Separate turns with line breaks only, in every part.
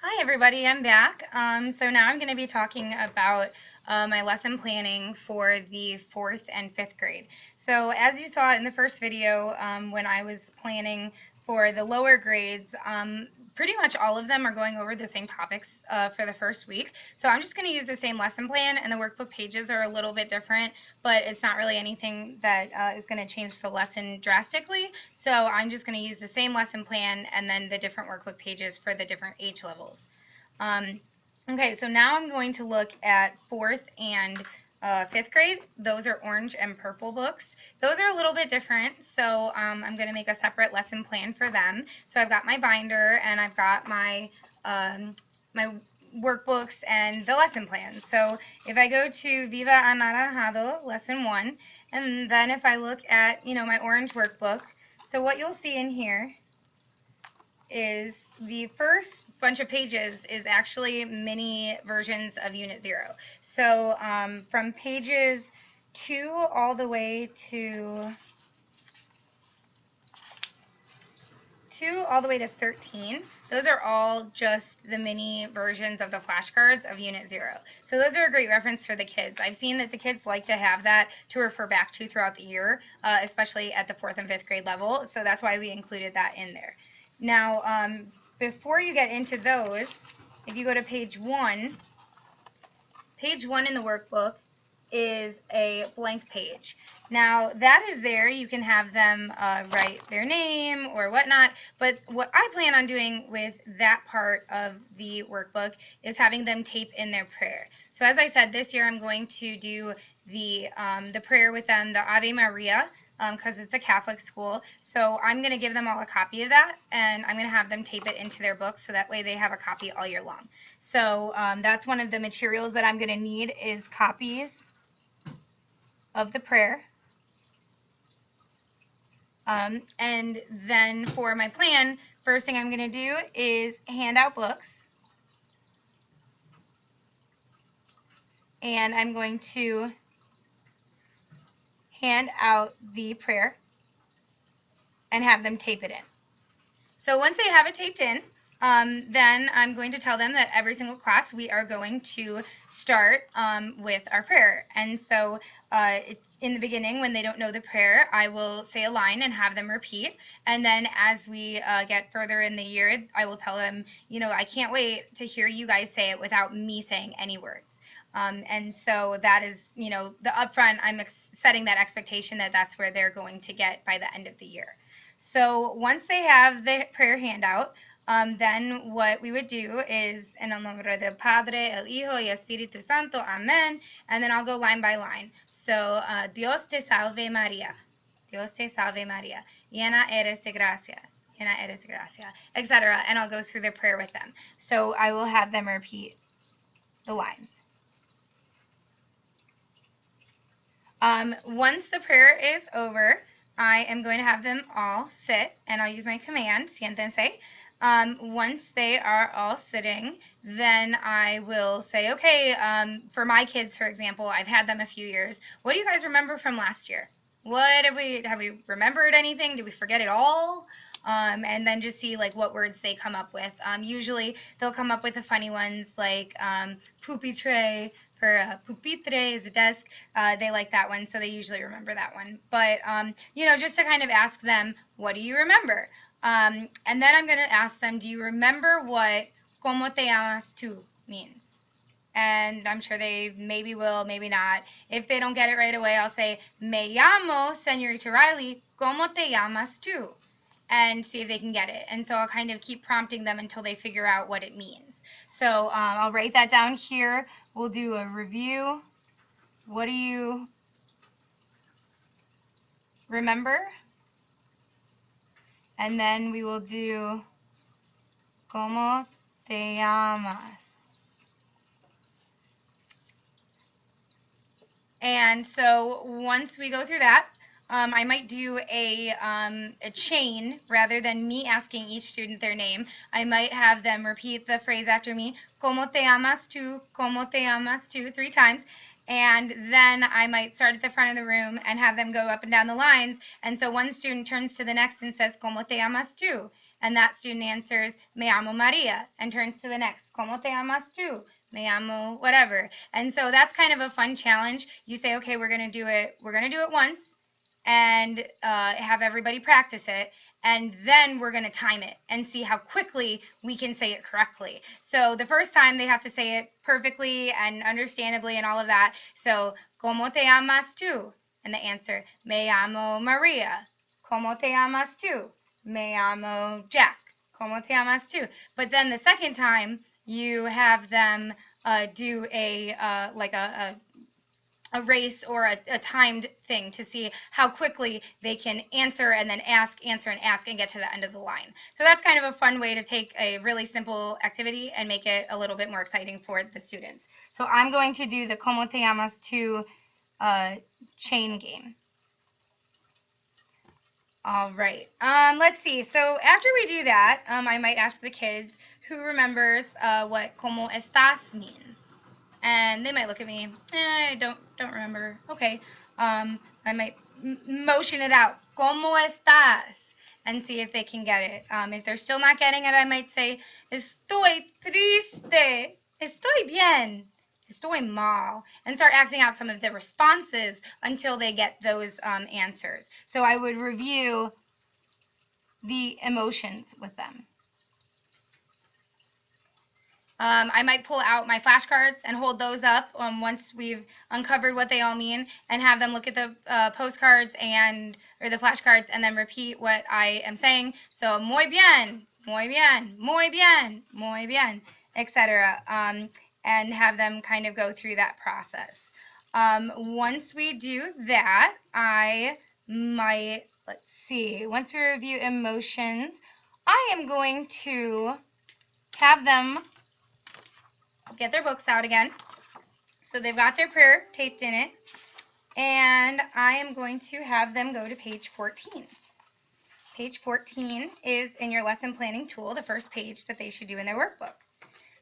Hi everybody, I'm back. So now I'm going to be talking about my lesson planning for the 4th and 5th grade. So as you saw in the first video, when I was planning for the lower grades, pretty much all of them are going over the same topics for the first week. So I'm just going to use the same lesson plan, and the workbook pages are a little bit different, but it's not really anything that is going to change the lesson drastically. So I'm just going to use the same lesson plan and then the different workbook pages for the different age levels. Okay, so now I'm going to look at 4th and 5th grade. Those are orange and purple books. Those are a little bit different, so I'm going to make a separate lesson plan for them. So I've got my binder and I've got my my workbooks and the lesson plan. So if I go to Viva Anaranjado, lesson 1, and then if I look at, my orange workbook, so what you'll see in here is the first bunch of pages is actually mini versions of Unit 0. So from pages 2 all the way to 13, those are all just the mini versions of the flashcards of Unit 0. So those are a great reference for the kids. I've seen that the kids like to have that to refer back to throughout the year, especially at the 4th and 5th grade level, so that's why we included that in there. Now, before you get into those, if you go to page 1 in the workbook is a blank page. Now, that is there. You can have them write their name or whatnot, but what I plan on doing with that part of the workbook is having them tape in their prayer. So as I said, this year I'm going to do the prayer with them, the Ave Maria, because it's a Catholic school. So I'm going to give them all a copy of that, and I'm going to have them tape it into their book so that way they have a copy all year long. So that's one of the materials that I'm going to need is copies of the prayer. And then for my plan, first thing I'm going to do is hand out books. And I'm going to hand out the prayer and have them tape it in. So once they have it taped in, then I'm going to tell them that every single class we are going to start with our prayer. And so in the beginning, when they don't know the prayer, I will say a line and have them repeat. And then as we get further in the year, I will tell them, I can't wait to hear you guys say it without me saying any words. And so that is, the upfront, I'm setting that expectation that that's where they're going to get by the end of the year. So once they have the prayer handout, then what we would do is, en el nombre del Padre, el Hijo, y Espíritu Santo, Amen, and then I'll go line by line. So, Dios te salve María, Dios te salve María, llena eres de gracia, llena eres de gracia, etc. And I'll go through the prayer with them. So I will have them repeat the lines. Once the prayer is over, I am going to have them all sit, and I'll use my command, siéntense. Once they are all sitting, then I will say, okay, for my kids, for example, I've had them a few years. What do you guys remember from last year? What have we remembered anything? Did we forget it all? And then just see like what words they come up with. Usually they'll come up with the funny ones like pupitre, for pupitre is a desk. They like that one, so they usually remember that one. But, just to kind of ask them, what do you remember? And then I'm going to ask them, do you remember what ¿Cómo te llamas tú means? And I'm sure they maybe will, maybe not. If they don't get it right away, I'll say, Me llamo, Señorita Riley, ¿Cómo te llamas tú? And see if they can get it. And so I'll kind of keep prompting them until they figure out what it means. So I'll write that down here. We'll do a review. What do you remember? And then we will do ¿Cómo te llamas? And so once we go through that, I might do a chain rather than me asking each student their name. I might have them repeat the phrase after me, ¿Cómo te llamas tú? ¿Cómo te llamas tú? 3 times. And then I might start at the front of the room and have them go up and down the lines. And so one student turns to the next and says, ¿Cómo te llamas tú? And that student answers, me llamo Maria, and turns to the next, ¿Cómo te llamas tú? Me llamo whatever. And so that's kind of a fun challenge. You say, okay, we're going to do it once, and have everybody practice it, and then we're going to time it and see how quickly we can say it correctly. So the first time they have to say it perfectly and understandably and all of that. So, ¿Cómo te llamas tú? And the answer, me llamo Maria. ¿Cómo te llamas tú? Me llamo Jack. ¿Cómo te llamas tú? But then the second time, you have them do a race or a timed thing to see how quickly they can answer and then answer and ask and get to the end of the line. So that's kind of a fun way to take a really simple activity and make it a little bit more exciting for the students. So I'm going to do the ¿Cómo te llamas tú? Chain game. All right, let's see. So after we do that, I might ask the kids who remembers what ¿Cómo estás? Means. And they might look at me, I don't remember. Okay, I might motion it out, ¿Cómo estás? And see if they can get it. If they're still not getting it, I might say, estoy triste, estoy bien, estoy mal, and start acting out some of the responses until they get those answers. So I would review the emotions with them. I might pull out my flashcards and hold those up once we've uncovered what they all mean, and have them look at the postcards or the flashcards and then repeat what I am saying. So, muy bien, muy bien, muy bien, muy bien, etc. And have them kind of go through that process. Once we do that, I might, let's see, once we review emotions, I am going to have them get their books out again. So they've got their prayer taped in it. And I am going to have them go to page 14. Page 14 is in your lesson planning tool, the first page that they should do in their workbook.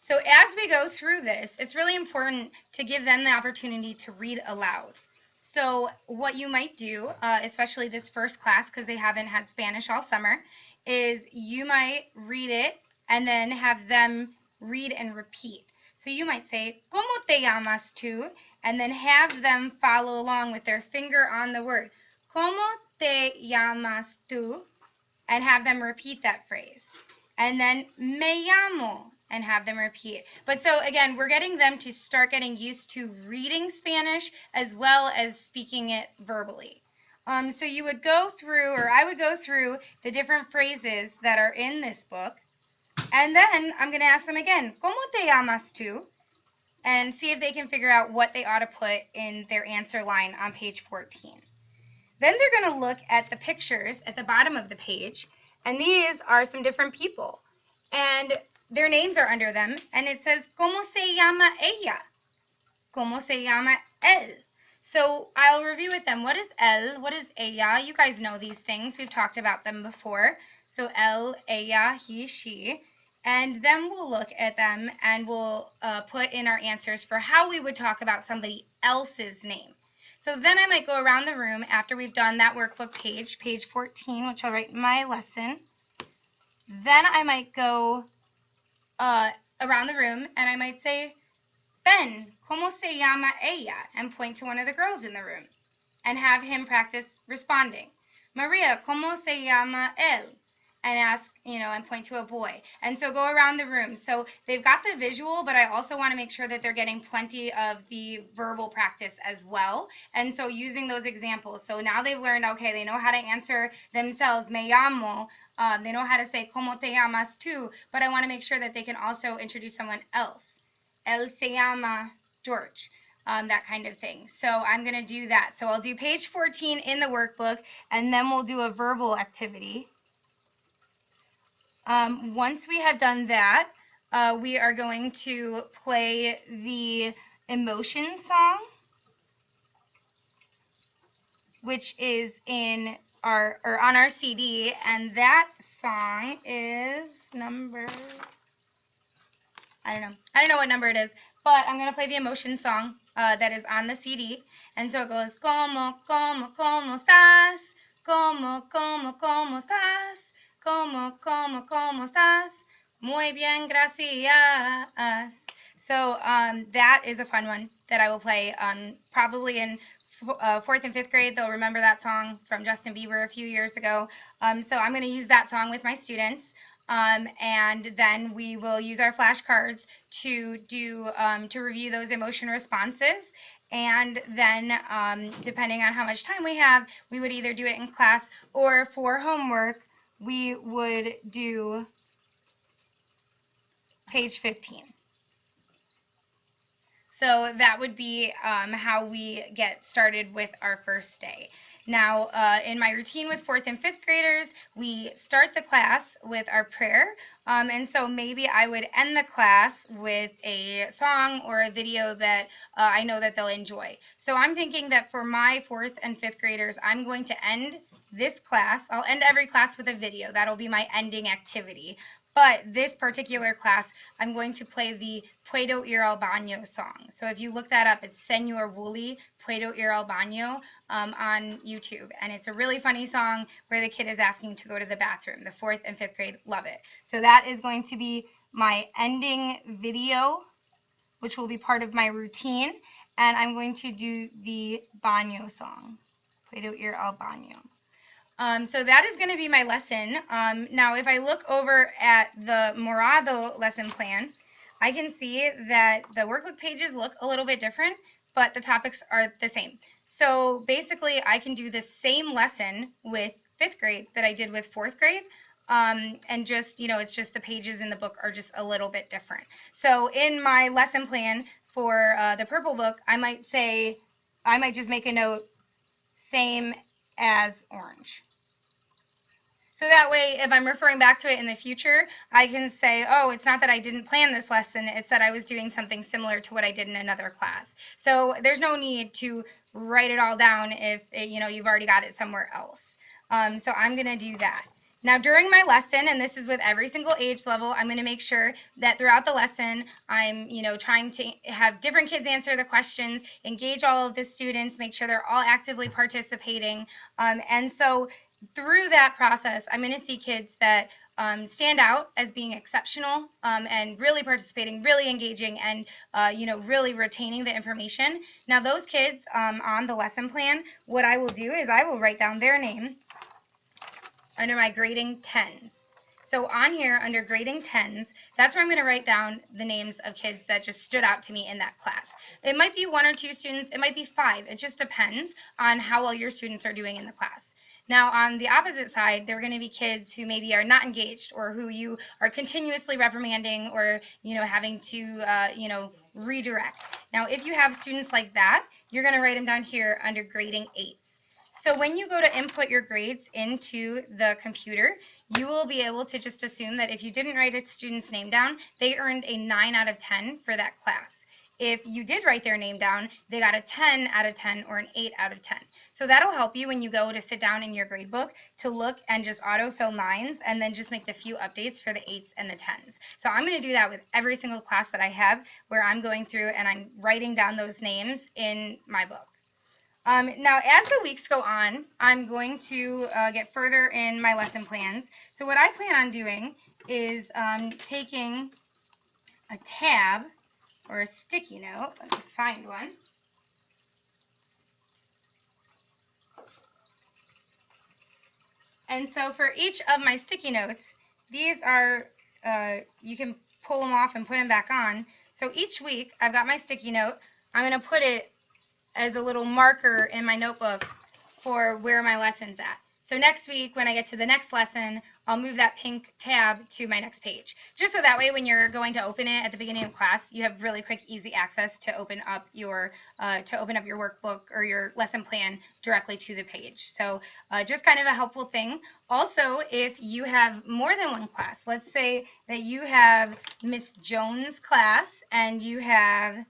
So as we go through this, it's really important to give them the opportunity to read aloud. So what you might do, especially this first class because they haven't had Spanish all summer, is you might read it and then have them read and repeat. So you might say, ¿Cómo te llamas tú? And then have them follow along with their finger on the word. ¿Cómo te llamas tú? And have them repeat that phrase. And then, me llamo, and have them repeat. But so again, we're getting them to start getting used to reading Spanish as well as speaking it verbally. So you would go through, or I would go through the different phrases that are in this book. And then I'm going to ask them again, ¿Cómo te llamas tú? And see if they can figure out what they ought to put in their answer line on page 14. Then they're going to look at the pictures at the bottom of the page, and these are some different people. And their names are under them, and it says, ¿Cómo se llama ella? ¿Cómo se llama él? So I'll review with them, what is él? What is ella? You guys know these things. We've talked about them before. So él, ella, he, she. And then we'll look at them and we'll put in our answers for how we would talk about somebody else's name. So then I might go around the room after we've done that workbook page, page 14, which I'll write my lesson. Then I might go around the room and I might say, Ben, ¿cómo se llama ella? And point to one of the girls in the room and have him practice responding. Maria, ¿cómo se llama él? And ask, and point to a boy. And so go around the room. So they've got the visual, but I also want to make sure that they're getting plenty of the verbal practice as well. And so using those examples. So now they've learned, okay, they know how to answer themselves, me llamo. They know how to say, ¿Cómo te llamas tú? But I want to make sure that they can also introduce someone else. Él se llama George. That kind of thing. So I'm going to do that. So I'll do page 14 in the workbook, and then we'll do a verbal activity. Once we have done that, we are going to play the emotion song, which is on our CD, and that song is number, I don't know what number it is, but I'm going to play the emotion song that is on the CD, and so it goes, ¿Cómo estás? ¿Cómo estás? ¿Cómo estás? Muy bien, gracias. So that is a fun one that I will play probably in 4th and 5th grade. They'll remember that song from Justin Bieber a few years ago. So I'm going to use that song with my students. And then we will use our flashcards to review those emotion responses. And then depending on how much time we have, we would either do it in class or for homework, we would do page 15. So that would be how we get started with our first day. Now, in my routine with 4th and 5th graders, we start the class with our prayer. And so maybe I would end the class with a song or a video that I know that they'll enjoy. So I'm thinking that for my 4th and 5th graders, I'm going to end this class. I'll end every class with a video. That'll be my ending activity. But this particular class, I'm going to play the Puedo Ir al Baño song. So if you look that up, it's Senor Wooly, Puedo Ir al Baño on YouTube. And it's a really funny song where the kid is asking to go to the bathroom. The 4th and 5th grade love it. So that is going to be my ending video, which will be part of my routine. And I'm going to do the Baño song, Puedo Ir al Baño. So that is going to be my lesson. Now, if I look over at the Morado lesson plan, I can see that the workbook pages look a little bit different, but the topics are the same. So basically, I can do the same lesson with 5th grade that I did with 4th grade, and just, it's just the pages in the book are just a little bit different. So in my lesson plan for the purple book, I might just make a note, same as orange. So that way, if I'm referring back to it in the future, I can say, oh, it's not that I didn't plan this lesson, it's that I was doing something similar to what I did in another class. So there's no need to write it all down if you've already got it somewhere else. So I'm going to do that. Now, during my lesson, and this is with every single age level, I'm going to make sure that throughout the lesson, I'm, trying to have different kids answer the questions, engage all of the students, make sure they're all actively participating. And so through that process, I'm going to see kids that stand out as being exceptional and really participating, really engaging, and really retaining the information. Now, those kids on the lesson plan, what I will do is I will write down their name under my grading 10s. So on here, under grading 10s, that's where I'm going to write down the names of kids that just stood out to me in that class. It might be 1 or 2 students, it might be 5. It just depends on how well your students are doing in the class. Now, on the opposite side, there are going to be kids who maybe are not engaged or who you are continuously reprimanding or, having to, redirect. Now, if you have students like that, you're going to write them down here under grading 8s. So when you go to input your grades into the computer, you will be able to just assume that if you didn't write a student's name down, they earned a 9 out of 10 for that class. If you did write their name down, they got a 10 out of 10 or an 8 out of 10. So that'll help you when you go to sit down in your grade book to look and just autofill 9s and then just make the few updates for the 8s and the 10s. So I'm going to do that with every single class that I have where I'm going through and I'm writing down those names in my book. Now, as the weeks go on, I'm going to get further in my lesson plans. So what I plan on doing is taking a tab or a sticky note. Let me find one. And so for each of my sticky notes, these are, you can pull them off and put them back on. So each week, I've got my sticky note. I'm going to put it as a little marker in my notebook for where my lesson's at. So next week, when I get to the next lesson, I'll move that pink tab to my next page. Just so that way when you're going to open it at the beginning of class, you have really quick, easy access to open up your workbook or your lesson plan directly to the page. So just kind of a helpful thing. Also, if you have more than one class, let's say that you have Miss Jones' class and you have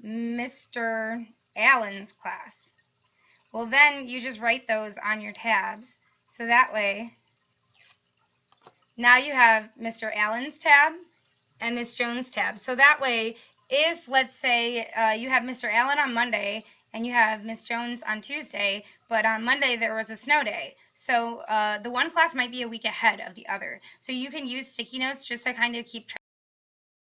Mr. Allen's class. Well, then you just write those on your tabs. So that way, now you have Mr. Allen's tab and Miss Jones' tab. So that way, if, let's say, you have Mr. Allen on Monday and you have Miss Jones on Tuesday, but on Monday there was a snow day. So the one class might be a week ahead of the other. So you can use sticky notes just to kind of keep track